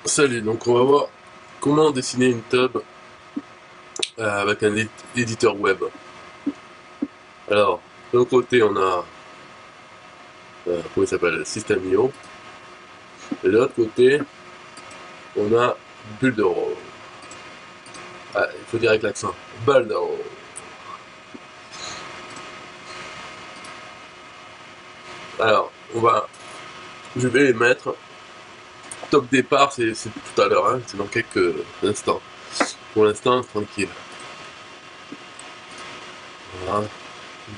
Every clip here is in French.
Salut, donc on va voir comment dessiner une tub avec un éditeur web. Alors, d'un côté on a, comment il s'appelle, System.io, et de l'autre côté on a Builderall. Ah, il faut dire avec l'accent, Builderall. Alors, je vais les mettre. Top départ, c'est tout à l'heure, hein, c'est dans quelques instants. Pour l'instant, tranquille. Voilà,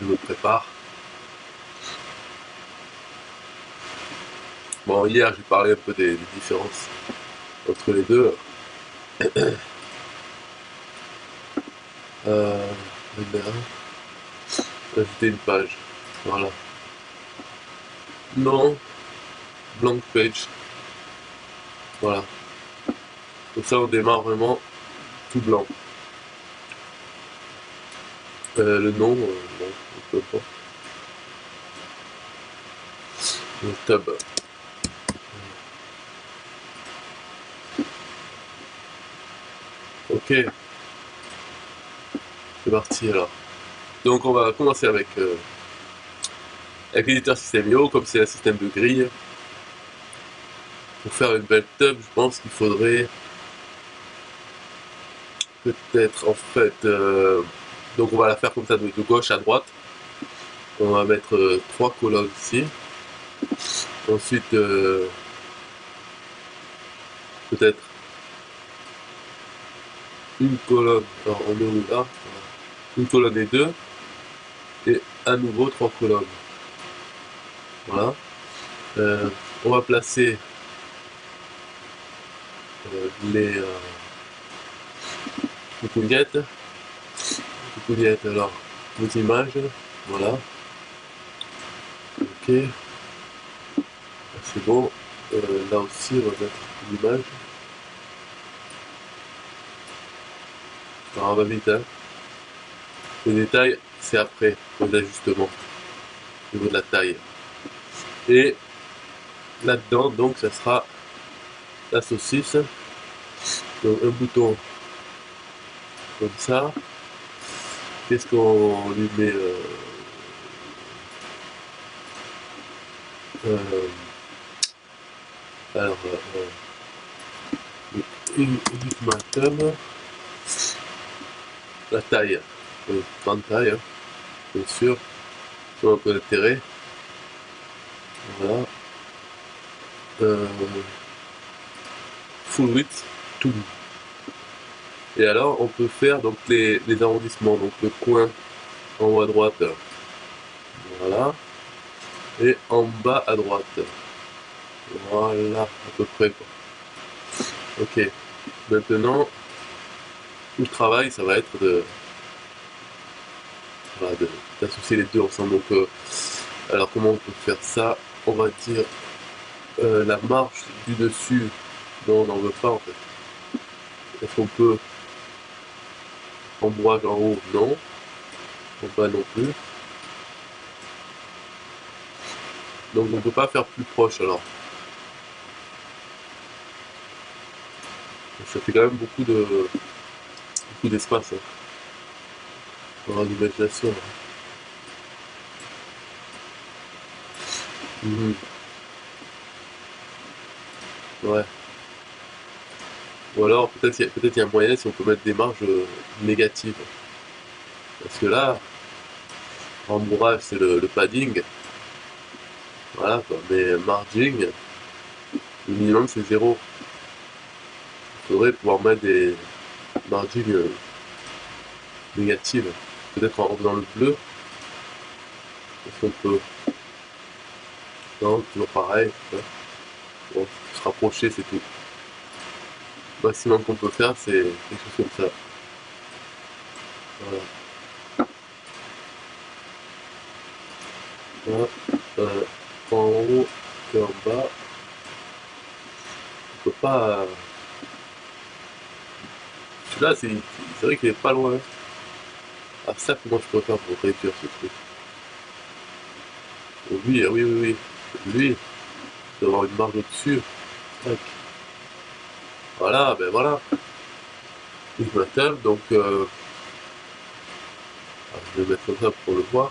je me prépare. Bon, hier j'ai parlé un peu des différences entre les deux. Euh, ajouter une page. Voilà. Non, blank page. Voilà. Comme ça, on démarre vraiment tout blanc. Le nom, bon, peu importe. Le tab. Ok, c'est parti alors. Donc, on va commencer avec l'éditeur System.io, comme c'est un système de grille. Pour faire une belle tub, je pense qu'il faudrait peut-être en fait. Donc, on va la faire comme ça de gauche à droite. On va mettre 3 colonnes ici. Ensuite, peut-être une colonne. Alors, on met où là? Voilà. Une colonne et deux. Et à nouveau 3 colonnes. Voilà. On va placer les coucougnettes. Coucougnettes, alors, les images. Voilà. Ok. C'est bon. Là aussi, on va mettre l'image. Alors, on va vite, hein. Les détails, c'est après, les ajustements au niveau de la taille. Et là-dedans, donc, ça sera la saucisse. Donc, un bouton comme ça. Qu'est-ce qu'on lui met euh, alors, uniquement thumb, la taille, grande taille, hein, bien sûr, sur un peu d'intérêt. Voilà. Euh, full width, tout. Et alors, on peut faire donc les arrondissements, donc le coin en haut à droite, voilà, et en bas à droite. Voilà, à peu près, quoi. Ok. Maintenant, tout le travail, ça va être voilà, d'associer les deux ensemble. Donc, alors comment on peut faire ça? On va dire la marge du dessus. Non, on n'en veut pas en fait. Est-ce qu'on peut ombrage en haut? Non. En bas non plus. Donc on peut pas faire plus proche alors. Ça fait quand même beaucoup d'espace. Hein. Il faudra d'imagination. Hein. Mhm. Ouais. Ou alors peut-être y a moyen si on peut mettre des marges négatives. Parce que là, rembourrage c'est le padding. Voilà quoi. Mais margin, le minimum c'est 0. Il faudrait pouvoir mettre des margins négatives. Peut-être en faisant le bleu. Est-ce qu'on peut. Non, toujours pareil. Ouais. Bon, se rapprocher c'est tout. Le maximum qu'on peut faire c'est quelque chose comme ça. Voilà. Voilà. En haut et en bas. On peut pas. Celui-là c'est vrai qu'il est pas loin. Ah ça comment je peux faire pour réduire ce truc? Oui, oui, oui, oui. Lui, il doit avoir une marge au-dessus. Tac. Voilà, ben voilà. Ultimatum, donc je vais mettre comme ça pour le voir.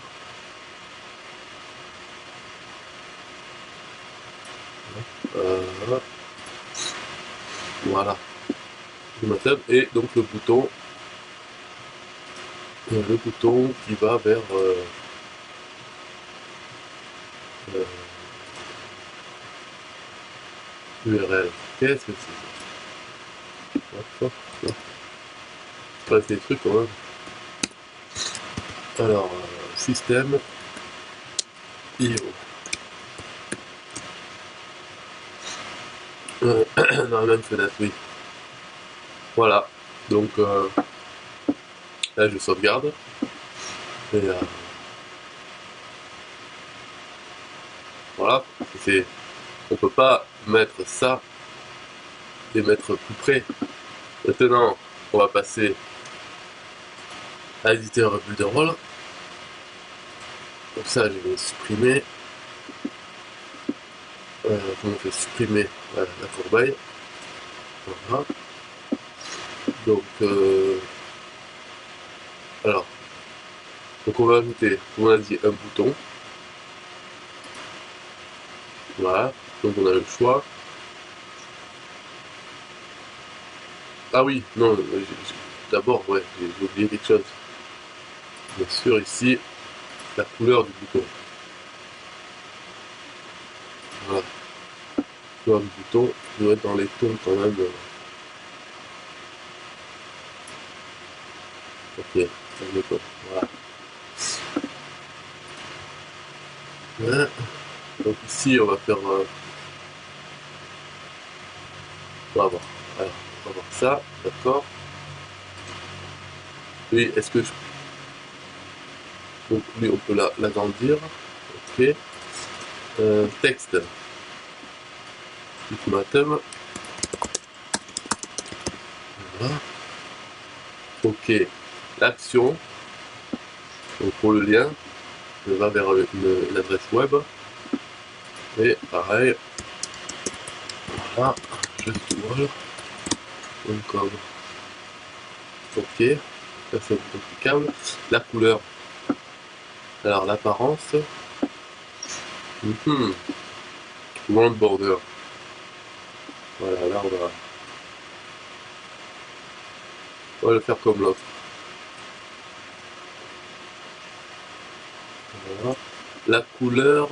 Euh, voilà. Ultimatum, et donc le bouton qui va vers euh, URL. Qu'est-ce que c'est ça? Hop, hop, hop. Je passe des trucs quand même. Alors, système, IO. Dans la même fenêtre, oui. Voilà. Donc, là, je sauvegarde. Et voilà. C'est, on peut pas mettre ça et mettre plus près. Maintenant, on va passer à l'éditeur Builderall. Donc ça, je vais supprimer. Comment on fait supprimer voilà, la corbeille. Voilà. Donc, alors, donc on va ajouter, on a dit un bouton. Voilà. Donc on a le choix. Ah oui, non, d'abord, ouais, j'ai oublié quelque chose. Bien sûr, ici, la couleur du bouton. Voilà. La couleur du bouton doit être dans les tons quand même. Ok, ça me tons. Voilà. Hein. Donc ici, on va faire. On va voir. Alors, on va voir ça, d'accord. Oui, est-ce que je. Donc lui, on peut l'agrandir. Ok. Texte. Ultimatum. Voilà. Ok. L'action. Donc pour le lien, je vais vers une adresse web. Et pareil. Voilà. Just wall.com. Ok. Ça c'est applicable. La couleur. Alors l'apparence. Round border. Voilà, là on va le faire comme l'autre. Voilà. La couleur.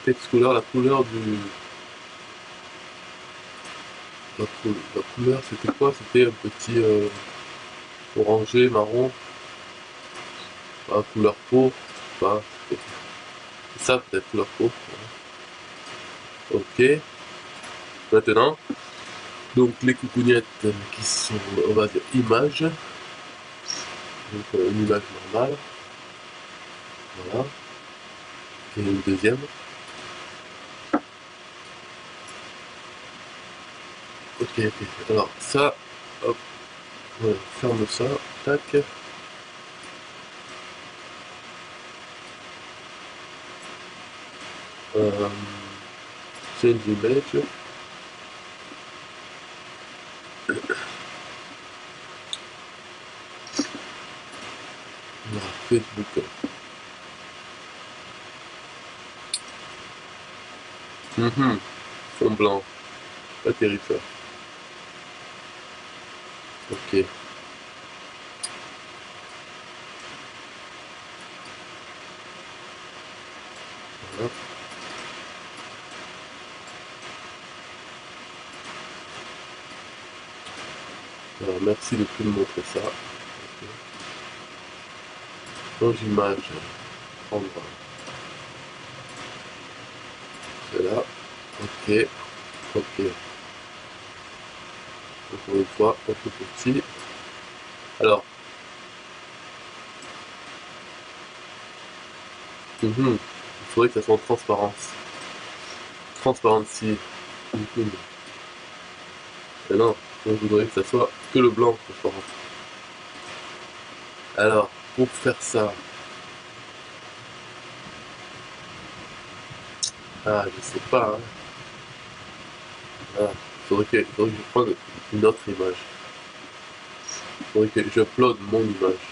Text couleur, la couleur du. La couleur, c'était quoi? C'était un petit orangé, marron. Ah, couleur peau. Pas. C'est ça peut-être couleur peau. Ok. Maintenant, donc les coucougnettes qui sont, on va dire, images. Donc une image normale. Voilà. Et une deuxième. Ok, ok. Alors ça, hop, voilà, ferme ça, tac. Euh, change image. Voilà, Facebook. Fond blanc. Pas terrible. Ok. Voilà. Alors, merci de plus me montrer ça. Ok. Change image. Prendre celle-là. Ok. Ok. Encore une fois, un peu petit. Alors, il faudrait que ça soit en transparence. Transparency. Mais non, moi, je voudrais que ça soit que le blanc transparent. Alors, pour faire ça, ah, je sais pas, hein. Ah. faudrait que je prenne une autre image. Il faudrait que j'upload mon image.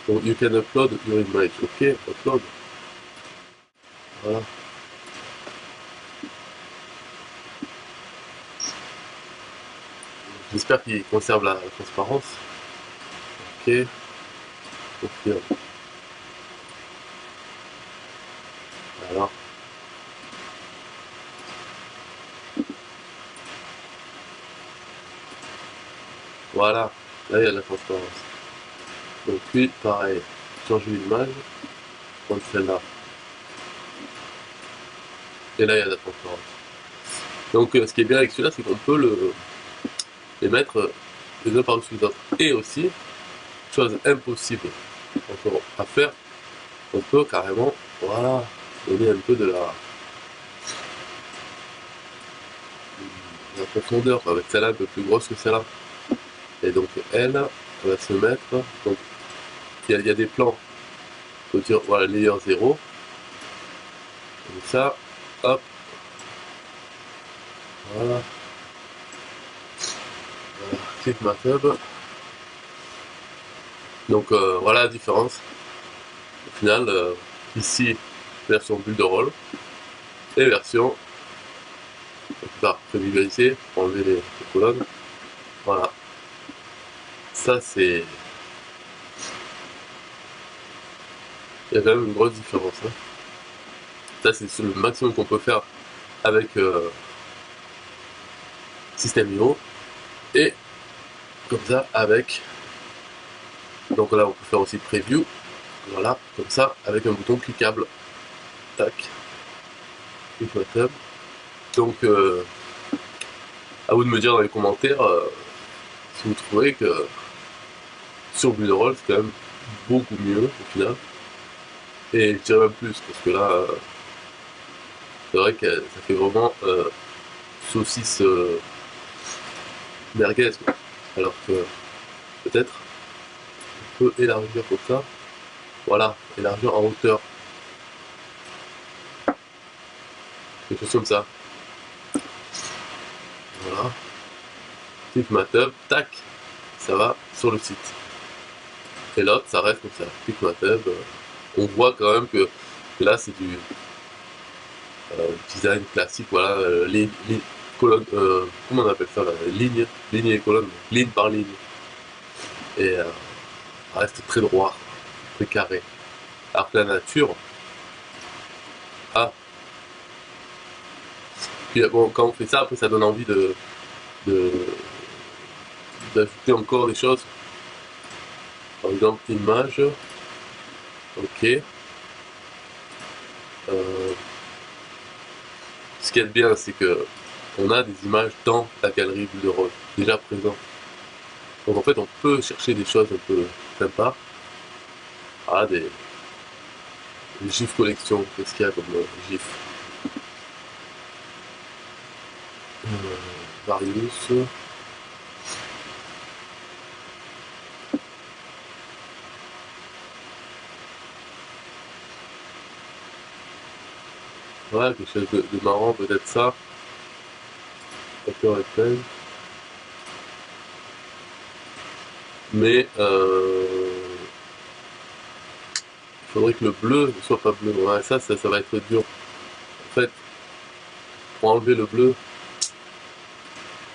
Donc, you can upload your image. Ok, upload. Voilà. J'espère qu'il conserve la transparence. Ok. Confirme. Alors. Voilà. Là, il y a de la transparence. Donc, puis, pareil. Changer l'image. Prendre celle-là. Et là, il y a de la transparence. Donc, ce qui est bien avec celui-là, c'est qu'on peut les mettre les uns par-dessus les autres. Et aussi, chose impossible encore à faire, on peut carrément, voilà, donner un peu de la profondeur avec celle-là un peu plus grosse que celle-là. Et donc elle va se mettre, donc il y a des plans, faut dire voilà layer 0, comme ça, hop, voilà, click ma tub. Donc voilà la différence. Au final, ici, version bulle de rôle et version visualiser, enlever les colonnes. Voilà. Ça c'est. Il y a quand même une grosse différence. Hein. Ça c'est le maximum qu'on peut faire avec System.io. Et comme ça avec. Donc là on peut faire aussi preview. Voilà, comme ça, avec un bouton cliquable. Tac. Click button. Donc à vous de me dire dans les commentaires si vous trouvez que sur Builderall c'est quand même beaucoup mieux au final. Et je dirais même plus parce que là c'est vrai que ça fait vraiment saucisse merguez quoi. Alors que peut-être on peut élargir comme ça. Voilà, élargir en hauteur. Quelque chose comme ça. Voilà. Click ma tub, tac, ça va sur le site. Et l'autre ça reste comme ça. Click ma tub. On voit quand même que là c'est du design classique, voilà, colonne, comment on appelle ça là, ligne et colonne, ligne par ligne. Et ça reste très droit, très carré. Alors que la nature, ah, puis bon, quand on fait ça, après ça donne envie de d'ajouter encore des choses. Par exemple, image, ok. Ce qui est bien, c'est que on a des images dans la galerie de rôle déjà présentes. Donc en fait, on peut chercher des choses un peu sympas. Ah, des GIF collection, qu'est-ce qu'il y a comme GIF Various. Voilà, quelque chose de marrant, peut-être ça. Facteur Eiffel. Mais il faudrait que le bleu ne soit pas bleu. Ouais, ça va être dur. En fait, pour enlever le bleu,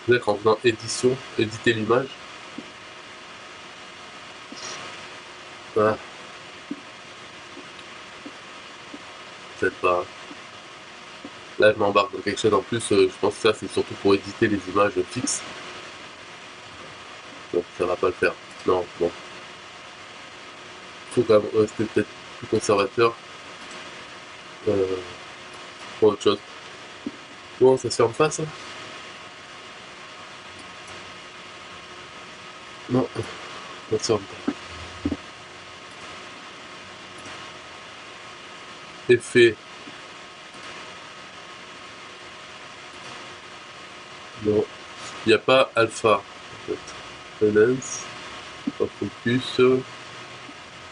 peut-être en faisant édition, éditer l'image. Voilà. Peut-être pas. Là, je m'embarque dans quelque chose en plus. Je pense que ça, c'est surtout pour éditer les images fixes. Donc, ça va pas le faire. Non, bon. Il faut quand même rester peut-être plus conservateur pour autre chose. Bon, ça se ferme pas, ça Non, ça se ferme pas. Effet. Non, il n'y a pas alpha. En fait. Balance. Focus.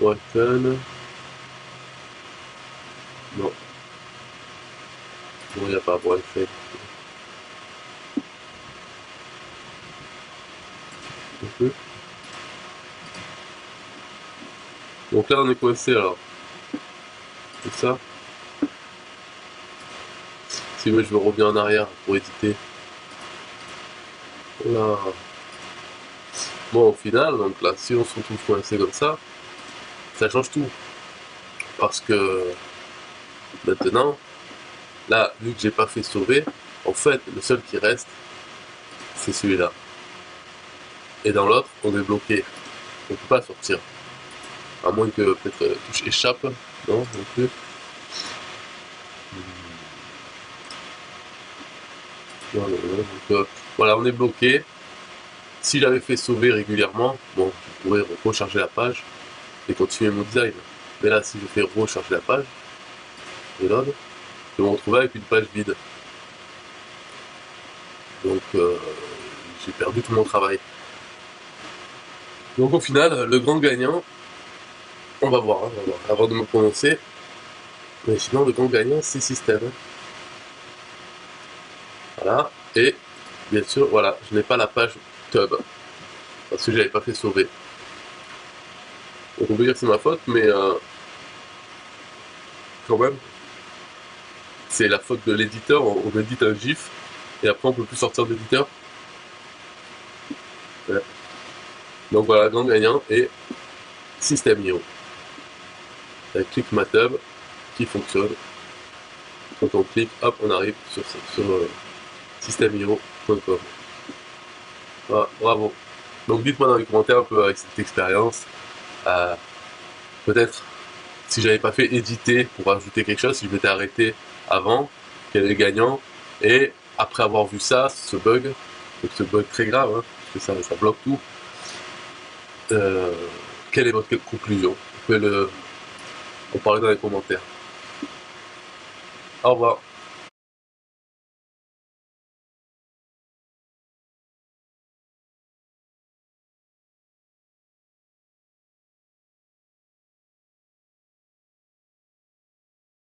Whiten. Non. Non, il n'y a pas. Bon, effet. peu. Donc là on est coincé alors. C'est ça. Si moi je veux revenir en arrière pour éditer. Là. Bon au final, donc là si on se retrouve coincé comme ça change tout. Parce que maintenant, là, vu que j'ai pas fait sauver, en fait le seul qui reste, c'est celui-là. Et dans l'autre, on est bloqué. On peut pas sortir. À moins que peut-être touche échappe. Non, non plus. Non, non, non. Donc, voilà, on est bloqué. Si j'avais fait sauver régulièrement, bon, je pourrais recharger la page et continuer mon design. Mais là, si je fais recharger la page, et load, je vais me retrouver avec une page vide. Donc, j'ai perdu tout mon travail. Donc, au final, le grand gagnant, on va voir, avant de me prononcer. Mais sinon, le grand gagnant, c'est Système. Voilà. Et, bien sûr, voilà, je n'ai pas la page Tub. Parce que je n'avais pas fait sauver. Donc, on peut dire que c'est ma faute, mais quand même, c'est la faute de l'éditeur. On édite un GIF et après, on peut plus sortir d'éditeur. Ouais. Donc, voilà, grand gagnant et System.io. Avec ClickMaTub qui fonctionne. Quand on clique, hop, on arrive sur systemio.com. Voilà, bravo. Donc dites-moi dans les commentaires un peu avec cette expérience, peut-être si j'avais pas fait éditer pour rajouter quelque chose, si je m'étais arrêté avant, quel est le gagnant, et après avoir vu ça, ce bug, donc ce bug très grave, hein, parce que ça bloque tout, quelle est votre conclusion? Vous pouvez en parler dans les commentaires. Au revoir.